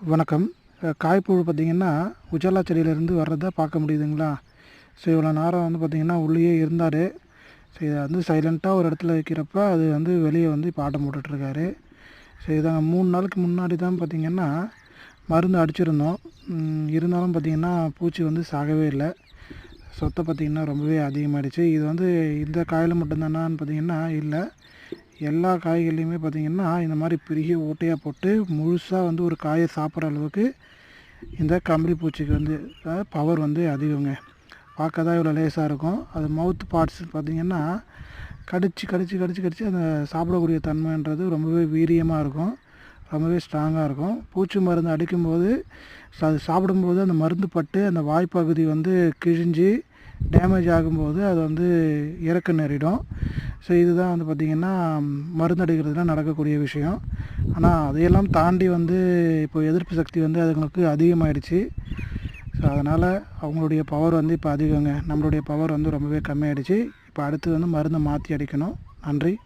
வணக்கம். காய்ப்புழு பார்த்திங்கன்னா உஜாலா செடியிலேருந்து வர்றதை பார்க்க முடியுதுங்களா? ஸோ இவ்வளோ நேரம் வந்து பார்த்திங்கன்னா உள்ளேயே இருந்தார். ஸோ இதை வந்து சைலண்ட்டாக ஒரு இடத்துல வைக்கிறப்ப அது வந்து வெளியே வந்து இப்போ ஆட்டம் போட்டுட்ருக்காரு. ஸோ இதாங்க 3 நாளுக்கு முன்னாடி தான் பார்த்திங்கன்னா மருந்து அடிச்சிருந்தோம். இருந்தாலும் பார்த்திங்கன்னா பூச்சி வந்து சாகவே இல்லை. சொத்தை பார்த்திங்கன்னா ரொம்பவே அதிகமாகிடுச்சு. இது வந்து இந்த காயில் மட்டும்தானான்னு பார்த்திங்கன்னா இல்லை, எல்லா காய்கள்லையுமே பார்த்திங்கன்னா இந்த மாதிரி பெரிய ஓட்டையாக போட்டு முழுசாக வந்து ஒரு காயை சாப்பிட்ற அளவுக்கு இந்த கம்பளி பூச்சிக்கு வந்து பவர் வந்து அதிகங்க. பார்க்க தான் இவ்வளோ லேசாக இருக்கும். அது மவுத் பார்ட்ஸ் பார்த்திங்கன்னா கடிச்சு அந்த சாப்பிடக்கூடிய தன்மைன்றது ரொம்பவே வீரியமாக இருக்கும், ரொம்பவே ஸ்ட்ராங்காக இருக்கும். பூச்சி மருந்து அடிக்கும்போது அது சாப்பிடும்போது அந்த மருந்து பட்டு அந்த வாய்ப்பகுதி வந்து கிழிஞ்சு டேமேஜ் ஆகும்போது அது வந்து இறக்க நேரிடும். ஸோ இதுதான் வந்து பார்த்திங்கன்னா மருந்து அடிக்கிறதுல நடக்கக்கூடிய விஷயம். ஆனால் அதையெல்லாம் தாண்டி வந்து இப்போ எதிர்ப்பு சக்தி வந்து அதுங்களுக்கு அதிகமாகிடுச்சு. ஸோ அதனால் அவங்களுடைய பவர் வந்து இப்போ அதிகங்க. நம்மளுடைய பவர் வந்து ரொம்பவே கம்மியாகிடுச்சு. இப்போ அடுத்து வந்து மருந்தை மாற்றி அடிக்கணும். நன்றி.